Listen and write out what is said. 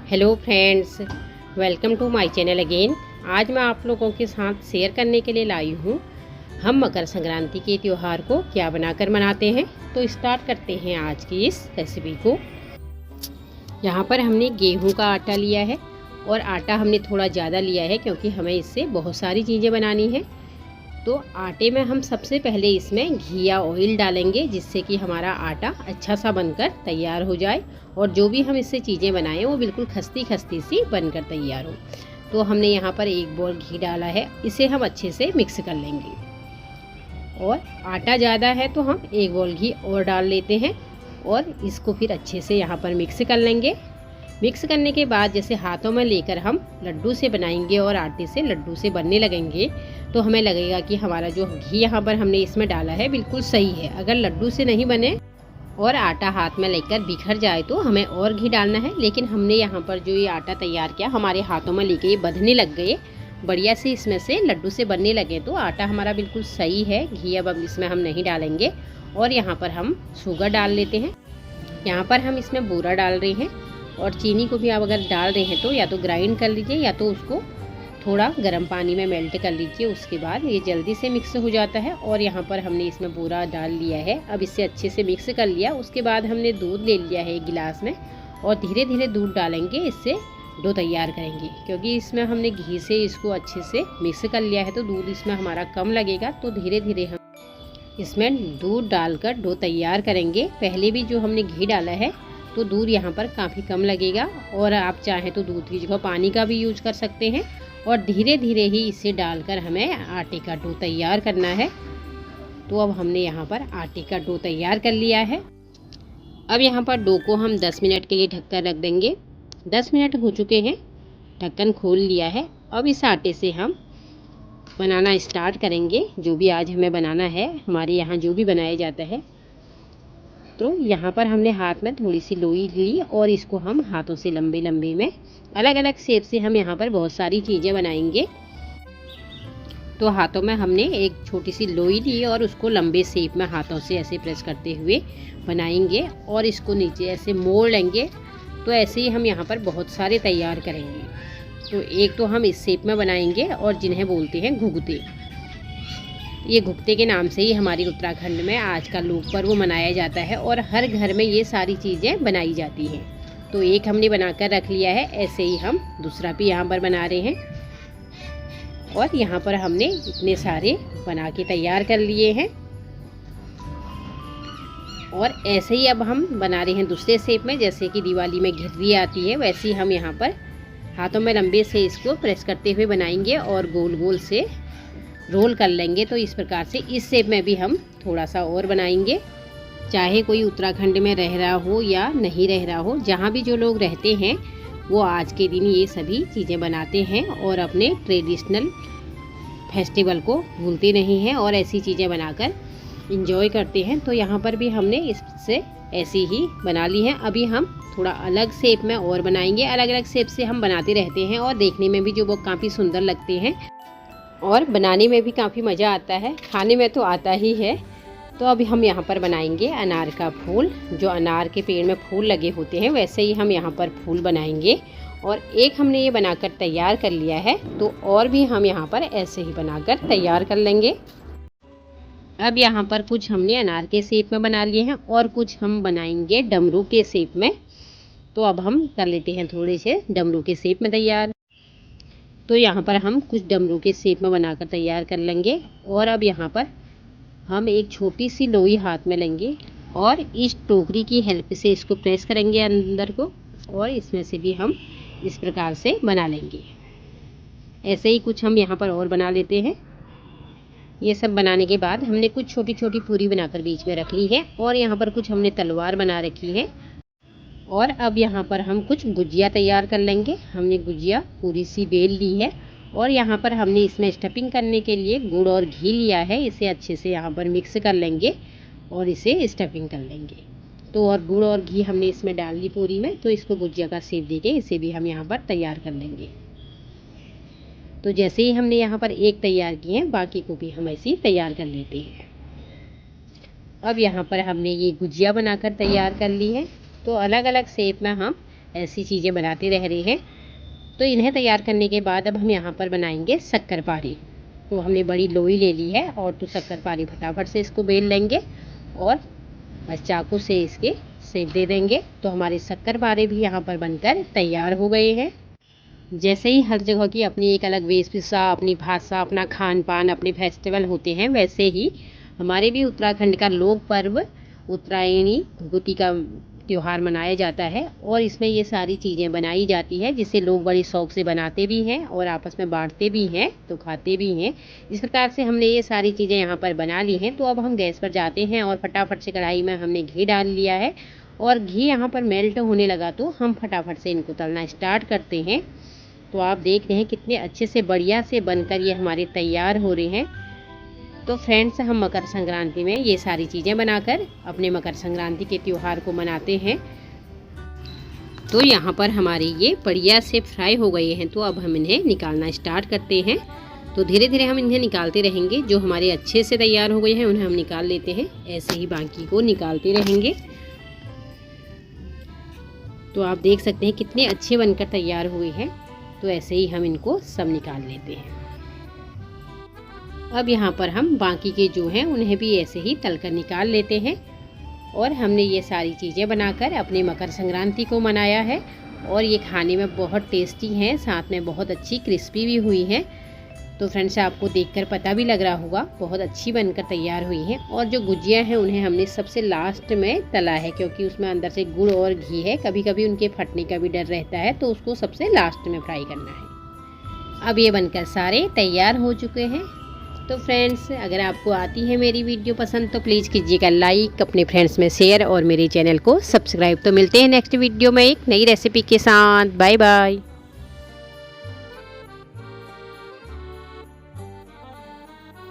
Hello friends, welcome to my channel again. आज मैं आप लोगों के साथ शेयर करने के लिए लाई हूँ हम मकर संक्रांति के त्यौहार को क्या बनाकर मनाते हैं। तो स्टार्ट करते हैं आज की इस रेसिपी को। यहाँ पर हमने गेहूं का आटा लिया है और आटा हमने थोड़ा ज़्यादा लिया है क्योंकि हमें इससे बहुत सारी चीज़ें बनानी हैं। तो आटे में हम सबसे पहले इसमें घी या ऑयल डालेंगे जिससे कि हमारा आटा अच्छा सा बनकर तैयार हो जाए और जो भी हम इससे चीज़ें बनाएं वो बिल्कुल खस्ती खस्ती सी बनकर तैयार हो। तो हमने यहाँ पर 1 बॉल घी डाला है, इसे हम अच्छे से मिक्स कर लेंगे। और आटा ज़्यादा है तो हम 1 बॉल घी और डाल लेते हैं और इसको फिर अच्छे से यहाँ पर मिक्स कर लेंगे। मिक्स करने के बाद जैसे हाथों में लेकर हम लड्डू से बनाएंगे और आटे से लड्डू से बनने लगेंगे तो हमें लगेगा कि हमारा जो घी यहाँ पर हमने इसमें डाला है बिल्कुल सही है। अगर लड्डू से नहीं बने और आटा हाथ में लेकर बिखर जाए तो हमें और घी डालना है। लेकिन हमने यहाँ पर जो ये आटा तैयार किया हमारे हाथों में लेके ये बंधने लग गए, बढ़िया से इसमें से लड्डू से बनने लगे तो आटा हमारा बिल्कुल सही है। घी अब इसमें हम नहीं डालेंगे और यहाँ पर हम शुगर डाल लेते हैं। यहाँ पर हम इसमें बूरा डाल रहे हैं और चीनी को भी आप अगर डाल रहे हैं तो या तो ग्राइंड कर लीजिए या तो उसको थोड़ा गर्म पानी में मेल्ट कर लीजिए। उसके बाद ये जल्दी से मिक्स हो जाता है। और यहाँ पर हमने इसमें बूरा डाल लिया है। अब इसे अच्छे से मिक्स कर लिया। उसके बाद हमने दूध ले लिया है 1 गिलास में और धीरे धीरे दूध डालेंगे, इससे डो तैयार करेंगे। क्योंकि इसमें हमने घी से इसको अच्छे से मिक्स कर लिया है तो दूध इसमें हमारा कम लगेगा। तो धीरे धीरे हम इसमें दूध डालकर डो तैयार करेंगे। पहले भी जो हमने घी डाला है तो दूध यहाँ पर काफ़ी कम लगेगा और आप चाहें तो दूध की जगह पानी का भी यूज कर सकते हैं। और धीरे धीरे ही इसे डालकर हमें आटे का डो तैयार करना है। तो अब हमने यहाँ पर आटे का डो तैयार कर लिया है। अब यहाँ पर डो को हम 10 मिनट के लिए ढककर रख देंगे। 10 मिनट हो चुके हैं, ढक्कन खोल लिया है। अब इस आटे से हम बनाना स्टार्ट करेंगे। जो भी आज हमें बनाना है, हमारे यहाँ जो भी बनाया जाता है। तो यहाँ पर हमने हाथ में थोड़ी सी लोई ली और इसको हम हाथों से लंबे लंबे में अलग अलग शेप से हम यहाँ पर बहुत सारी चीज़ें बनाएंगे। तो हाथों में हमने एक छोटी सी लोई ली और उसको लंबे शेप में हाथों से ऐसे प्रेस करते हुए बनाएंगे और इसको नीचे ऐसे मोड़ लेंगे। तो ऐसे ही हम यहाँ पर बहुत सारे तैयार करेंगे। तो एक तो हम इस शेप में बनाएंगे और जिन्हें बोलते हैं घुघते। ये घुघते के नाम से ही हमारी उत्तराखंड में आज का लोक पर्व मनाया जाता है और हर घर में ये सारी चीज़ें बनाई जाती हैं। तो एक हमने बनाकर रख लिया है, ऐसे ही हम दूसरा भी यहाँ पर बना रहे हैं। और यहाँ पर हमने इतने सारे बना के तैयार कर लिए हैं। और ऐसे ही अब हम बना रहे हैं दूसरे शेप में, जैसे कि दिवाली में घिररी आती है वैसे ही हम यहाँ पर हाथों में लंबे से इसको प्रेस करते हुए बनाएंगे और गोल गोल से रोल कर लेंगे। तो इस प्रकार से इस शेप में भी हम थोड़ा सा और बनाएंगे। चाहे कोई उत्तराखंड में रह रहा हो या नहीं रह रहा हो, जहाँ भी जो लोग रहते हैं वो आज के दिन ये सभी चीज़ें बनाते हैं और अपने ट्रेडिशनल फेस्टिवल को भूलते नहीं हैं और ऐसी चीज़ें बनाकर इंजॉय करते हैं। तो यहाँ पर भी हमने इससे ऐसी ही बना ली है। अभी हम थोड़ा अलग शेप में और बनाएंगे। अलग अलग शेप से हम बनाते रहते हैं और देखने में भी जो वो काफ़ी सुंदर लगते हैं और बनाने में भी काफ़ी मज़ा आता है, खाने में तो आता ही है। तो अभी हम यहाँ पर बनाएंगे अनार का फूल। जो अनार के पेड़ में फूल लगे होते हैं वैसे ही हम यहाँ पर फूल बनाएंगे। और एक हमने ये बनाकर तैयार कर लिया है तो और भी हम यहाँ पर ऐसे ही बनाकर तैयार कर लेंगे। अब यहाँ पर कुछ हमने अनार के शेप में बना लिए हैं और कुछ हम बनाएंगे डमरू के शेप में। तो अब हम कर लेते हैं थोड़े से डमरू के शेप में तैयार। तो यहाँ पर हम कुछ डमरू के शेप में बनाकर तैयार कर लेंगे। और अब यहाँ पर हम एक छोटी सी लोई हाथ में लेंगे और इस टोकरी की हेल्प से इसको प्रेस करेंगे अंदर को और इसमें से भी हम इस प्रकार से बना लेंगे। ऐसे ही कुछ हम यहाँ पर और बना लेते हैं। ये सब बनाने के बाद हमने कुछ छोटी छोटी पूरी बनाकर बीच में रख ली है और यहाँ पर कुछ हमने तलवार बना रखी है। और अब यहाँ पर हम कुछ गुजिया तैयार कर लेंगे। हमने गुजिया पूरी सी बेल ली है और यहाँ पर हमने इसमें स्टफिंग करने के लिए गुड़ और घी लिया है। इसे अच्छे से यहाँ पर मिक्स कर लेंगे और इसे स्टफिंग कर लेंगे। तो और गुड़ और घी हमने इसमें डाल ली पूरी में, तो इसको गुजिया का शेप देके इसे भी हम यहाँ पर तैयार कर लेंगे। तो जैसे ही हमने यहाँ पर एक तैयार किए हैं बाकी को भी हम ऐसे ही तैयार कर लेते हैं। अब यहाँ पर हमने ये गुजिया बनाकर तैयार कर ली है। तो अलग अलग शेप में हम ऐसी चीज़ें बनाते रह रहे हैं। तो इन्हें तैयार करने के बाद अब हम यहाँ पर बनाएंगे शक्करपारे। तो हमने बड़ी लोई ले ली है और तो शक्करपारे फटाफट से इसको बेल लेंगे और बस चाकू से इसके शेप दे देंगे। तो हमारे शक्करपारे भी यहाँ पर बनकर तैयार हो गए हैं। जैसे ही हर जगह की अपनी एक अलग वेशभूषा, अपनी भाषा, अपना खान पान, अपने फेस्टिवल होते हैं, वैसे ही हमारे भी उत्तराखंड का लोक पर्व उत्तरायणी भुगुती का त्यौहार मनाया जाता है और इसमें ये सारी चीज़ें बनाई जाती है, जिसे लोग बड़ी शौक से बनाते भी हैं और आपस में बांटते भी हैं, तो खाते भी हैं। इस प्रकार से हमने ये सारी चीज़ें यहाँ पर बना ली हैं। तो अब हम गैस पर जाते हैं और फटाफट से कढ़ाई में हमने घी डाल लिया है और घी यहाँ पर मेल्ट होने लगा तो हम फटाफट से इनको तलना स्टार्ट करते हैं। तो आप देख रहे हैं कितने अच्छे से बढ़िया से बनकर ये हमारे तैयार हो रहे हैं। तो फ्रेंड्स, हम मकर संक्रांति में ये सारी चीज़ें बनाकर अपने मकर संक्रांति के त्यौहार को मनाते हैं। तो यहाँ पर हमारे ये बढ़िया से फ्राई हो गए हैं। तो अब हम इन्हें निकालना स्टार्ट करते हैं। तो धीरे धीरे हम इन्हें निकालते रहेंगे। जो हमारे अच्छे से तैयार हो गए हैं उन्हें हम निकाल लेते हैं। ऐसे ही बाकी को निकालते रहेंगे। तो आप देख सकते हैं कितने अच्छे बनकर तैयार हुए हैं। तो ऐसे ही हम इनको सब निकाल लेते हैं। अब यहाँ पर हम बाकी के जो हैं उन्हें भी ऐसे ही तलकर निकाल लेते हैं। और हमने ये सारी चीज़ें बनाकर अपने मकर संक्रांति को मनाया है और ये खाने में बहुत टेस्टी हैं, साथ में बहुत अच्छी क्रिस्पी भी हुई हैं। तो फ्रेंड्स, आपको देखकर पता भी लग रहा होगा बहुत अच्छी बनकर तैयार हुई हैं। और जो गुजिया हैं उन्हें हमने सबसे लास्ट में तला है, क्योंकि उसमें अंदर से गुड़ और घी है, कभी कभी उनके फटने का भी डर रहता है, तो उसको सबसे लास्ट में फ्राई करना है। अब ये बनकर सारे तैयार हो चुके हैं। तो फ्रेंड्स, अगर आपको आती है मेरी वीडियो पसंद तो प्लीज़ कीजिएगा लाइक, अपने फ्रेंड्स में शेयर और मेरे चैनल को सब्सक्राइब। तो मिलते हैं नेक्स्ट वीडियो में एक नई रेसिपी के साथ। Bye bye.